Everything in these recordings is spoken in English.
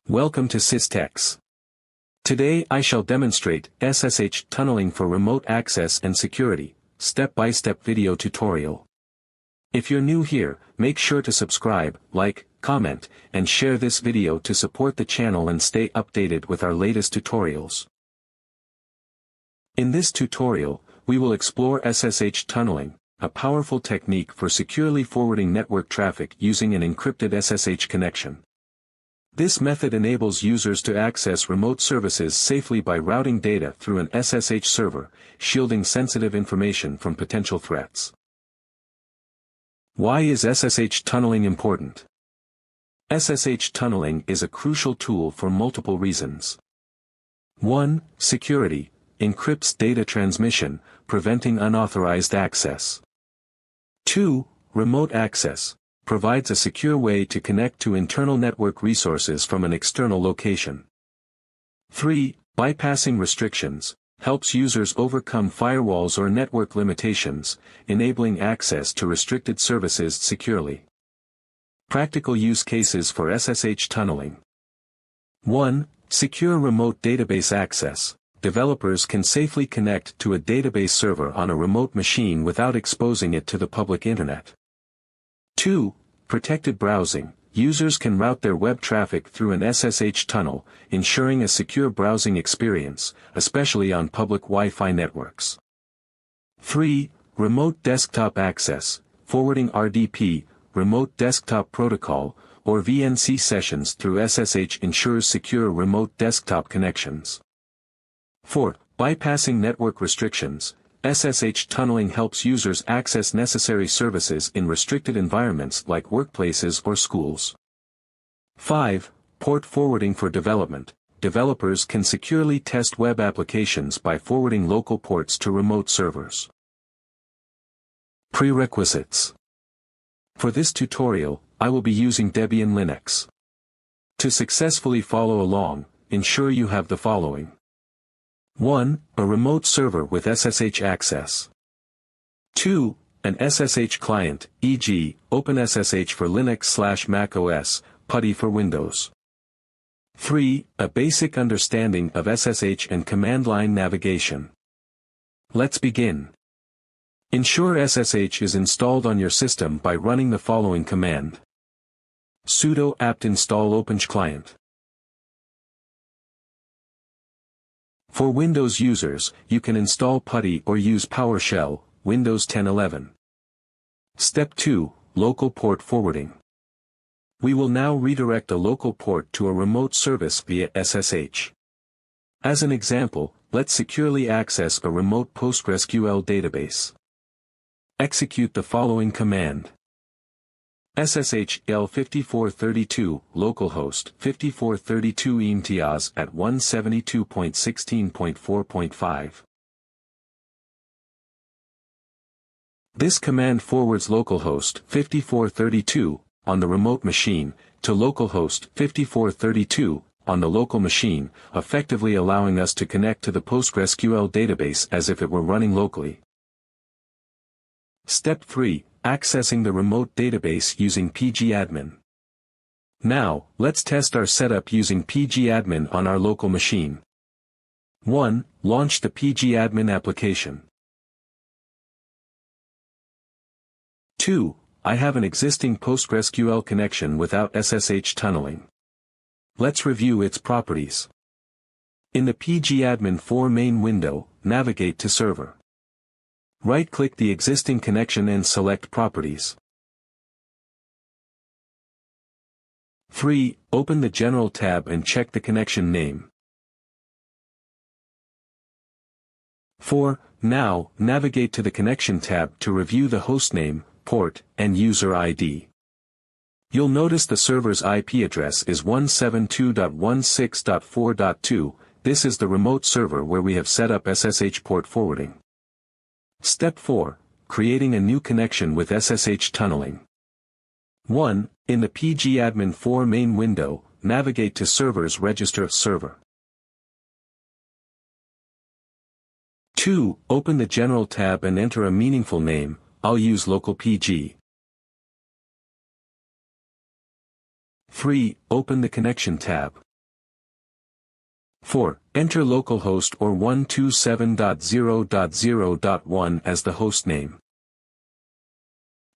Welcome to SysTechs. Today I shall demonstrate SSH tunneling for remote access and security, step-by-step video tutorial. If you're new here, make sure to subscribe, like, comment, and share this video to support the channel and stay updated with our latest tutorials. In this tutorial, we will explore SSH tunneling, a powerful technique for securely forwarding network traffic using an encrypted SSH connection. This method enables users to access remote services safely by routing data through an SSH server, shielding sensitive information from potential threats. Why is SSH tunneling important? SSH tunneling is a crucial tool for multiple reasons. 1. Security, encrypts data transmission, preventing unauthorized access. 2. Remote access, provides a secure way to connect to internal network resources from an external location. 3. Bypassing restrictions, helps users overcome firewalls or network limitations, enabling access to restricted services securely. Practical use cases for SSH tunneling. 1. Secure remote database access. Developers can safely connect to a database server on a remote machine without exposing it to the public internet. 2. Protected browsing. Users can route their web traffic through an SSH tunnel, ensuring a secure browsing experience, especially on public Wi-Fi networks. 3. Remote desktop access, forwarding RDP, Remote Desktop Protocol, or VNC sessions through SSH ensures secure remote desktop connections. 4. Bypassing network restrictions. SSH tunneling helps users access necessary services in restricted environments like workplaces or schools. 5. Port forwarding for development. Developers can securely test web applications by forwarding local ports to remote servers. Prerequisites. For this tutorial, I will be using Debian Linux. To successfully follow along, ensure you have the following. 1. A remote server with SSH access. 2. An SSH client, e.g., OpenSSH for Linux/Mac OS, PuTTY for Windows. 3. A basic understanding of SSH and command line navigation. Let's begin. Ensure SSH is installed on your system by running the following command. Sudo apt install OpenSSH. For Windows users, you can install PuTTY or use PowerShell, Windows 10-11. Step 2, Local Port Forwarding. We will now redirect a local port to a remote service via SSH. As an example, let's securely access a remote PostgreSQL database. Execute the following command. SSH L5432, localhost 5432 imtiaz at 172.16.4.5. This command forwards localhost 5432 on the remote machine to localhost 5432 on the local machine, effectively allowing us to connect to the PostgreSQL database as if it were running locally. Step 3. Accessing the remote database using pgadmin. Now, let's test our setup using pgadmin on our local machine. 1. Launch the pgadmin application. 2. I have an existing PostgreSQL connection without SSH tunneling. Let's review its properties. In the pgadmin 4 main window, navigate to Server. Right-click the existing connection and select Properties. 3. Open the General tab and check the connection name. 4. Now, navigate to the Connection tab to review the hostname, port, and user ID. You'll notice the server's IP address is 172.16.4.2, this is the remote server where we have set up SSH port forwarding. Step 4. Creating a new connection with SSH tunneling. 1. In the pgadmin 4 main window, navigate to Servers Register Server. 2. Open the General tab and enter a meaningful name, I'll use localpg. 3. Open the Connection tab. 4. Enter localhost or 127.0.0.1 as the host name.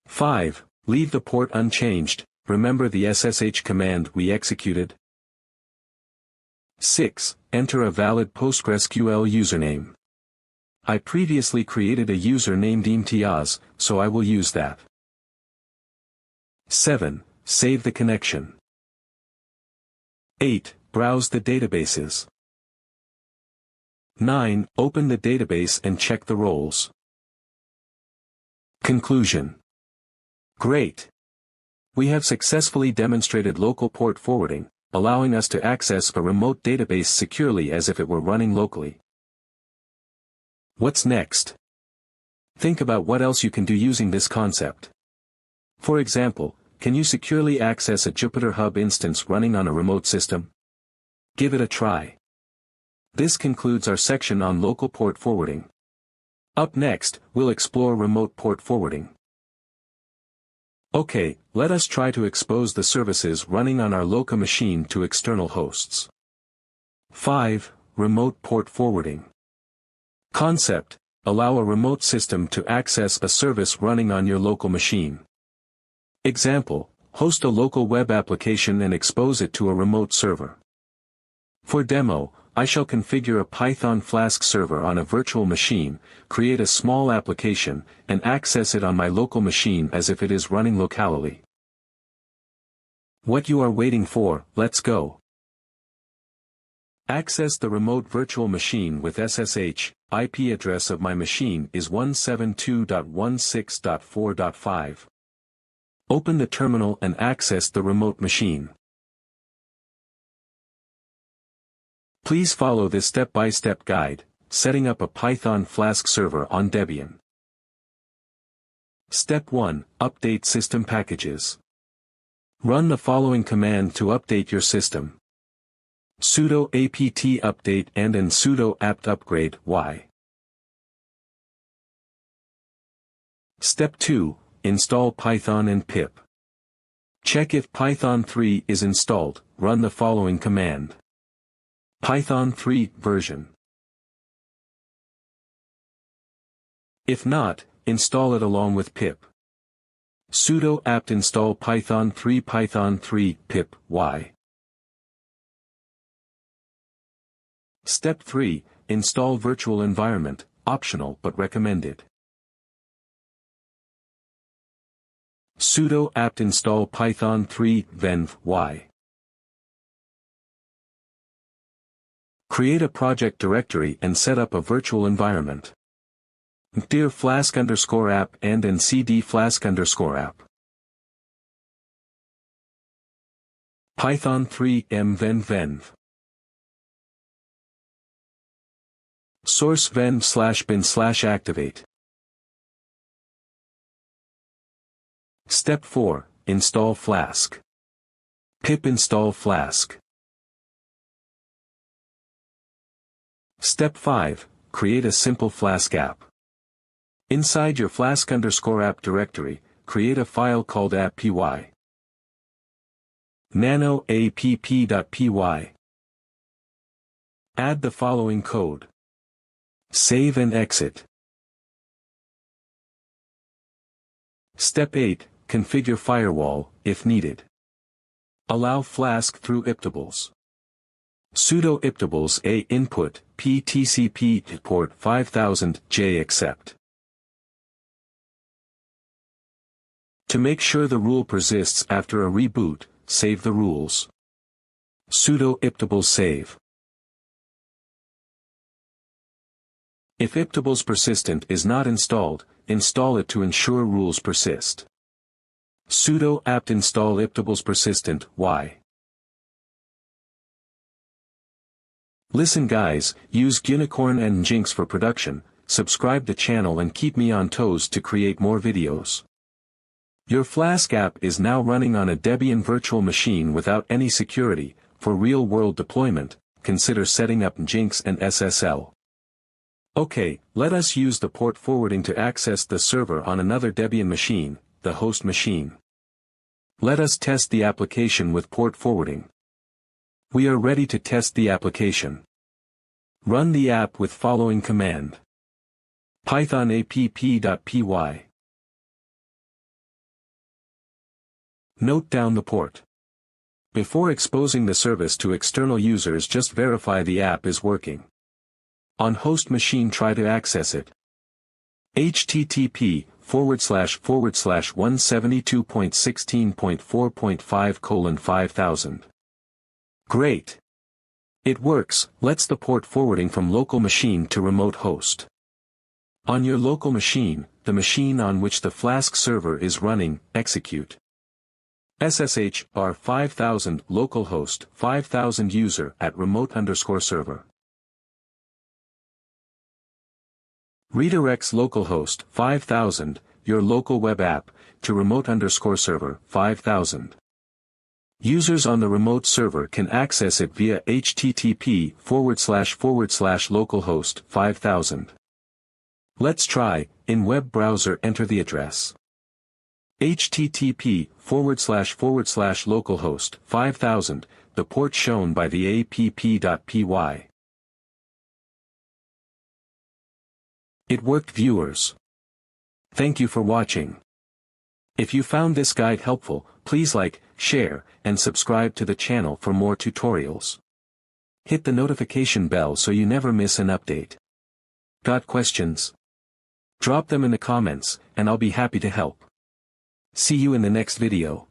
5. Leave the port unchanged, remember the SSH command we executed. 6. Enter a valid PostgreSQL username. I previously created a user named Imtiaz, so I will use that. 7. Save the connection. 8. Browse the databases. 9. Open the database and check the roles. Conclusion. Great! We have successfully demonstrated local port forwarding, allowing us to access a remote database securely as if it were running locally. What's next? Think about what else you can do using this concept. For example, can you securely access a Jupyter Hub instance running on a remote system? Give it a try. This concludes our section on local port forwarding. Up next, we'll explore remote port forwarding. Okay, let us try to expose the services running on our local machine to external hosts. 5. Remote port forwarding. Concept: allow a remote system to access a service running on your local machine. Example: host a local web application and expose it to a remote server. For demo, I shall configure a Python Flask server on a virtual machine, create a small application, and access it on my local machine as if it is running locally. What you are waiting for, let's go. Access the remote virtual machine with SSH. IP address of my machine is 172.16.4.5. Open the terminal and access the remote machine. Please follow this step-by-step guide, setting up a Python Flask server on Debian. Step 1. Update system packages. Run the following command to update your system. sudo apt update and sudo apt upgrade y. Step 2. Install Python and pip. Check if Python 3 is installed, run the following command. Python 3 version. If not, install it along with pip. Sudo apt install Python 3 pip y. Step 3. Install virtual environment, optional but recommended. Sudo apt install Python 3 venv y. Create a project directory and set up a virtual environment. Dir Flask_app and cd Flask_app. Python 3 m venv. Source venv/bin/activate. Step 4. Install Flask. Pip install Flask. Step 5. Create a simple Flask app. Inside your Flask_app directory, create a file called app.py. nano app.py. Add the following code. Save and exit. Step 8. Configure firewall, if needed. Allow Flask through iptables. Sudo iptables a input, ptcp port 5000 j accept. To make sure the rule persists after a reboot, save the rules. Sudo iptables save. If iptables persistent is not installed, install it to ensure rules persist. Sudo apt install iptables persistent y. Listen guys, use Unicorn and Jinx for production, subscribe the channel and keep me on toes to create more videos. Your Flask app is now running on a Debian virtual machine without any security. For real-world deployment, consider setting up Jinx and SSL. Okay, let us use the port forwarding to access the server on another Debian machine, the host machine. Let us test the application with port forwarding. We are ready to test the application. Run the app with following command. Python app.py. Note down the port. Before exposing the service to external users, just verify the app is working. On host machine, try to access it. http://172.16.4.5:5000. Great! It works. Let's the port forwarding from local machine to remote host. On your local machine, the machine on which the Flask server is running, execute SSH /5000 localhost 5000 user at remote_server. Redirects localhost 5000, your local web app, to remote_server 5000. Users on the remote server can access it via http://localhost 5000. Let's try. In web browser, enter the address http://localhost 5000, the port shown by the app.py. It worked, viewers. Thank you for watching. If you found this guide helpful, please like, share, and subscribe to the channel for more tutorials. Hit the notification bell so you never miss an update. Got questions? Drop them in the comments, and I'll be happy to help. See you in the next video.